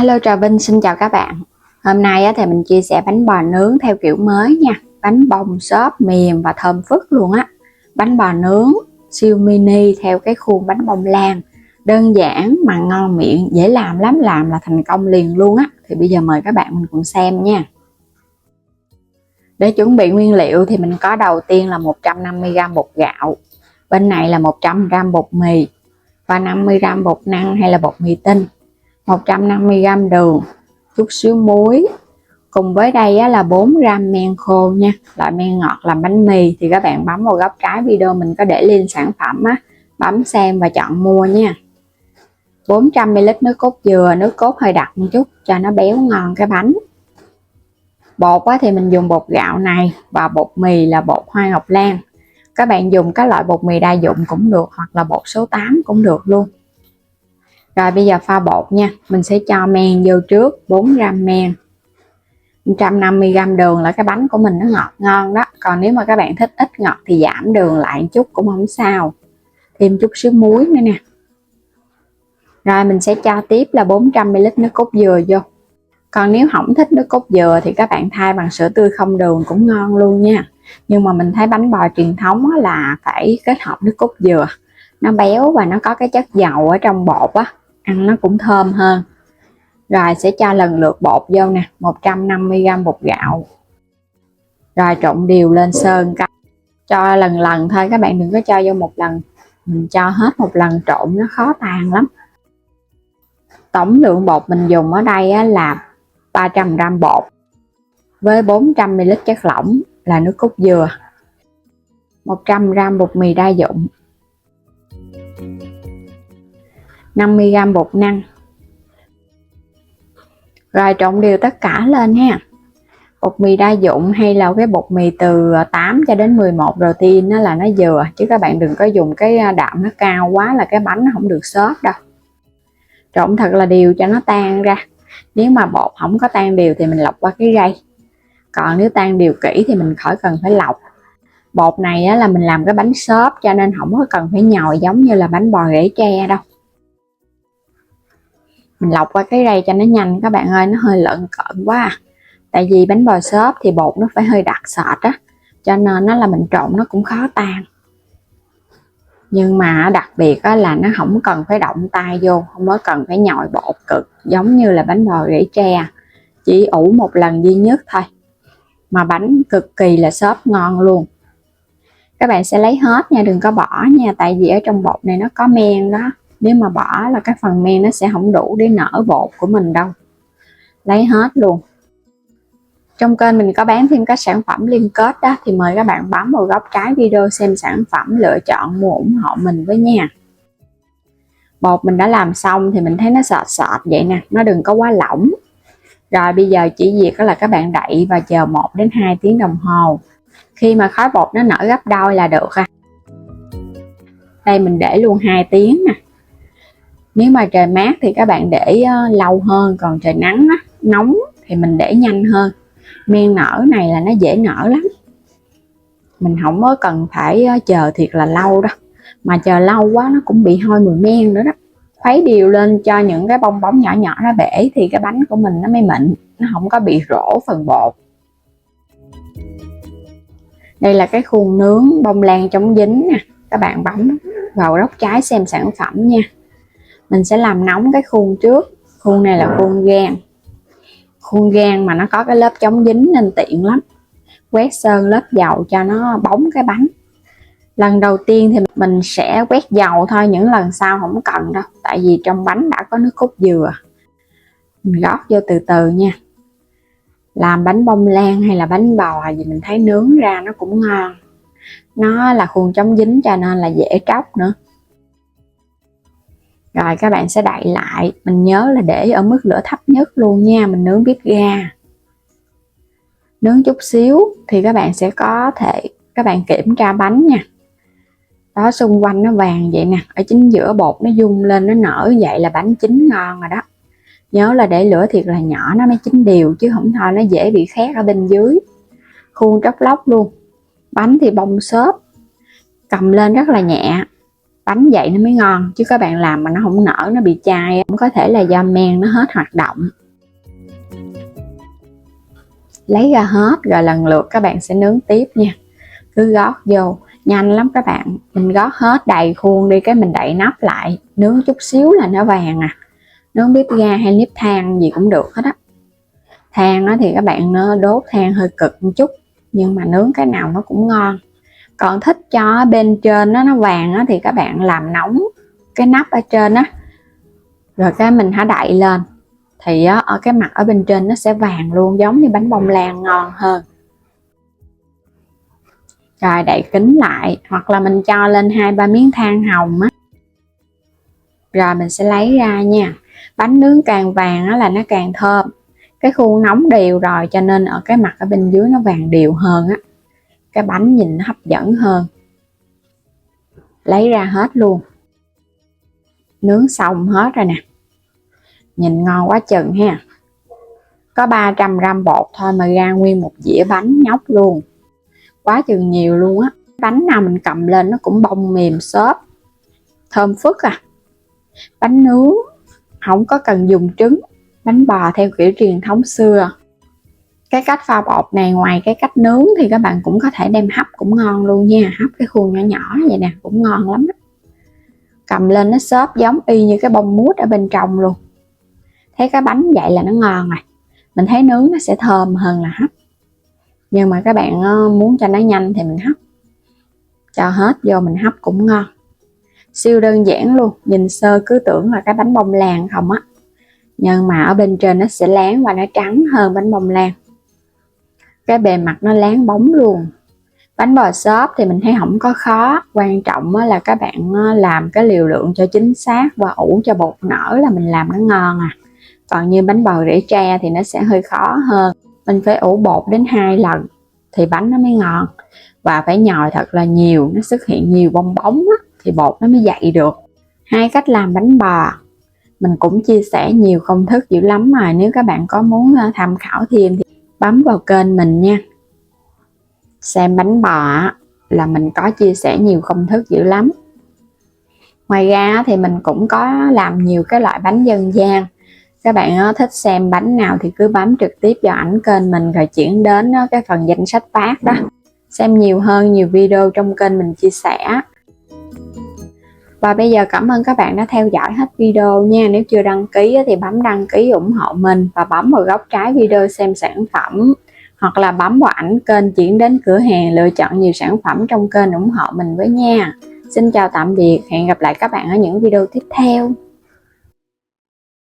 Alo, Trà Vinh xin chào các bạn. Hôm nay thì mình chia sẻ bánh bò nướng theo kiểu mới nha. Bánh bông xốp mềm và thơm phức luôn á. Bánh bò nướng siêu mini theo cái khuôn bánh bông lan. Đơn giản mà ngon miệng, dễ làm lắm, làm là thành công liền luôn á. Thì bây giờ mời các bạn mình cùng xem nha. Để chuẩn bị nguyên liệu thì mình có đầu tiên là 150g bột gạo. Bên này là 100g bột mì và 50g bột năng hay là bột mì tinh. 150g đường, chút xíu muối. Cùng với đây là 4g men khô nha, loại men ngọt làm bánh mì. Thì các bạn bấm vào góc trái video mình có để link sản phẩm á, bấm xem và chọn mua nha. 400ml nước cốt dừa, nước cốt hơi đặc một chút cho nó béo ngon cái bánh. Bột thì mình dùng bột gạo này, và bột mì là bột hoa ngọc lan. Các bạn dùng các loại bột mì đa dụng cũng được, hoặc là bột số 8 cũng được luôn. Rồi bây giờ pha bột nha, mình sẽ cho men vô trước, 4g men, 150g đường là cái bánh của mình nó ngọt ngon đó. Còn nếu mà các bạn thích ít ngọt thì giảm đường lại một chút cũng không sao. Thêm chút xíu muối nữa nè. Rồi mình sẽ cho tiếp là 400ml nước cốt dừa vô. Còn nếu không thích nước cốt dừa thì các bạn thay bằng sữa tươi không đường cũng ngon luôn nha. Nhưng mà mình thấy bánh bò truyền thống là phải kết hợp nước cốt dừa. Nó béo và nó có cái chất dầu ở trong bột á, ăn nó cũng thơm hơn. Rồi sẽ cho lần lượt bột vô nè, 150g bột gạo. Rồi trộn đều lên sơn cái. Cho lần thôi, các bạn đừng có cho vô một lần. Mình cho hết một lần trộn nó khó tan lắm. Tổng lượng bột mình dùng ở đây là 300g bột với 400ml chất lỏng là nước cốt dừa, 100g bột mì đa dụng, 50g bột năng. Rồi trộn đều tất cả lên ha. Bột mì đa dụng hay là cái bột mì từ 8 cho đến 11 protein nó là nó vừa, chứ các bạn đừng có dùng cái đạm nó cao quá là cái bánh nó không được xốp đâu. Trộn thật là đều cho nó tan ra. Nếu mà bột không có tan đều thì mình lọc qua cái rây. Còn nếu tan đều kỹ thì mình khỏi cần phải lọc. Bột này là mình làm cái bánh xốp cho nên không có cần phải nhồi giống như là bánh bò rễ tre đâu. Mình lọc qua cái rây cho nó nhanh các bạn ơi, nó hơi lợn cợn quá à. Tại vì bánh bò xốp thì bột nó phải hơi đặc sệt á, cho nên nó là mình trộn nó cũng khó tan. Nhưng mà đặc biệt là nó không cần phải động tay vô, không có cần phải nhồi bột cực giống như là bánh bò rễ tre. Chỉ ủ một lần duy nhất thôi mà bánh cực kỳ là xốp ngon luôn. Các bạn sẽ lấy hết nha, đừng có bỏ nha, tại vì ở trong bột này nó có men đó. Nếu mà bỏ là cái phần men nó sẽ không đủ để nở bột của mình đâu. Lấy hết luôn. Trong kênh mình có bán thêm các sản phẩm liên kết đó, thì mời các bạn bấm vào góc trái video xem sản phẩm, lựa chọn mua ủng hộ mình với nha. Bột mình đã làm xong thì mình thấy nó sệt sệt vậy nè, nó đừng có quá lỏng. Rồi bây giờ chỉ việc là các bạn đậy và chờ 1 đến 2 tiếng đồng hồ. Khi mà khói bột nó nở gấp đôi là được à. Đây mình để luôn 2 tiếng nè. Nếu mà trời mát thì các bạn để lâu hơn, còn trời nắng nóng thì mình để nhanh hơn. Men nở này là nó dễ nở lắm, mình không có cần phải chờ thiệt là lâu đâu, mà chờ lâu quá nó cũng bị hôi mùi men nữa đó. Khuấy đều lên cho những cái bong bóng nhỏ nhỏ nó bể thì cái bánh của mình nó mới mịn, nó không có bị rỗ phần bột. Đây là cái khuôn nướng bông lan chống dính nè, các bạn bấm vào góc trái xem sản phẩm nha. Mình sẽ làm nóng cái khuôn trước. Khuôn này là khuôn gang. Khuôn gang mà nó có cái lớp chống dính nên tiện lắm. Quét sơn lớp dầu cho nó bóng cái bánh. Lần đầu tiên thì mình sẽ quét dầu thôi, những lần sau không cần đâu, tại vì trong bánh đã có nước cốt dừa. Mình gót vô từ từ nha. Làm bánh bông lan hay là bánh bò gì mình thấy nướng ra nó cũng ngon. Nó là khuôn chống dính cho nên là dễ tróc nữa. Rồi các bạn sẽ đậy lại, mình nhớ là để ở mức lửa thấp nhất luôn nha, mình nướng bếp ga. Nướng chút xíu thì các bạn sẽ có thể các bạn kiểm tra bánh nha. Đó, xung quanh nó vàng vậy nè, ở chính giữa bột nó rung lên nó nở vậy là bánh chín ngon rồi đó. Nhớ là để lửa thiệt là nhỏ nó mới chín đều, chứ không thôi nó dễ bị khét ở bên dưới. Khuôn tróc lóc luôn. Bánh thì bông xốp, cầm lên rất là nhẹ. bánh vậy nó mới ngon, chứ các bạn làm mà nó không nở, nó bị chai, cũng có thể là do men nó hết hoạt động. Lấy ra hết rồi lần lượt các bạn sẽ nướng tiếp nha. Cứ gót vô nhanh lắm các bạn, mình gót hết đầy khuôn đi, cái mình đậy nắp lại, nướng chút xíu là nó vàng à. Nướng bếp ga hay bếp than gì cũng được hết á. Than á thì các bạn nó đốt than hơi cực một chút, nhưng mà nướng cái nào nó cũng ngon. Còn thích cho bên trên nó vàng á thì các bạn làm nóng cái nắp ở trên á, rồi cái mình hãy đậy lên thì ở cái mặt ở bên trên nó sẽ vàng luôn, giống như bánh bông lan, ngon hơn. Rồi đậy kín lại, hoặc là mình cho lên 2-3 miếng than hồng á. Rồi mình sẽ lấy ra nha. Bánh nướng càng vàng á là nó càng thơm. Cái khuôn nóng đều rồi cho nên ở cái mặt ở bên dưới nó vàng đều hơn á, cái bánh nhìn nó hấp dẫn hơn. Lấy ra hết luôn. Nướng xong hết rồi nè, nhìn ngon quá chừng ha. Có 300g bột thôi mà ra nguyên một dĩa bánh nhóc luôn, quá chừng nhiều luôn á. Bánh nào mình cầm lên nó cũng bông mềm xốp, thơm phức à. Bánh nướng không có cần dùng trứng, bánh bò theo kiểu truyền thống xưa. Cái cách pha bột này ngoài cái cách nướng thì các bạn cũng có thể đem hấp cũng ngon luôn nha. Hấp cái khuôn nhỏ nhỏ vậy nè cũng ngon lắm. Cầm lên nó xốp giống y như cái bông mút ở bên trong luôn. Thấy cái bánh vậy là nó ngon rồi. Mình thấy nướng nó sẽ thơm hơn là hấp, nhưng mà các bạn muốn cho nó nhanh thì mình hấp. Cho hết vô mình hấp cũng ngon. Siêu đơn giản luôn, nhìn sơ cứ tưởng là cái bánh bông lan không á, nhưng mà ở bên trên nó sẽ láng và nó trắng hơn bánh bông lan. Cái bề mặt nó láng bóng luôn. Bánh bò xốp thì mình thấy không có khó, quan trọng là các bạn làm cái liều lượng cho chính xác và ủ cho bột nở là mình làm nó ngon à. Còn như bánh bò rễ tre thì nó sẽ hơi khó hơn, mình phải ủ bột đến 2 lần thì bánh nó mới ngon, và phải nhồi thật là nhiều, nó xuất hiện nhiều bong bóng á, thì bột nó mới dậy được. Hai cách làm bánh bò mình cũng chia sẻ nhiều công thức dữ lắm rồi, nếu các bạn có muốn tham khảo thêm thì bấm vào kênh mình nha. Xem bánh bò là mình có chia sẻ nhiều công thức dữ lắm. Ngoài ra thì mình cũng có làm nhiều cái loại bánh dân gian. Các bạn thích xem bánh nào thì cứ bấm trực tiếp vào ảnh kênh mình rồi chuyển đến cái phần danh sách phát đó. Xem nhiều hơn nhiều video trong kênh mình chia sẻ. Và bây giờ cảm ơn các bạn đã theo dõi hết video nha. Nếu chưa đăng ký thì bấm đăng ký ủng hộ mình và bấm vào góc trái video xem sản phẩm, hoặc là bấm vào ảnh kênh chuyển đến cửa hàng lựa chọn nhiều sản phẩm trong kênh ủng hộ mình với nha. Xin chào tạm biệt, hẹn gặp lại các bạn ở những video tiếp theo.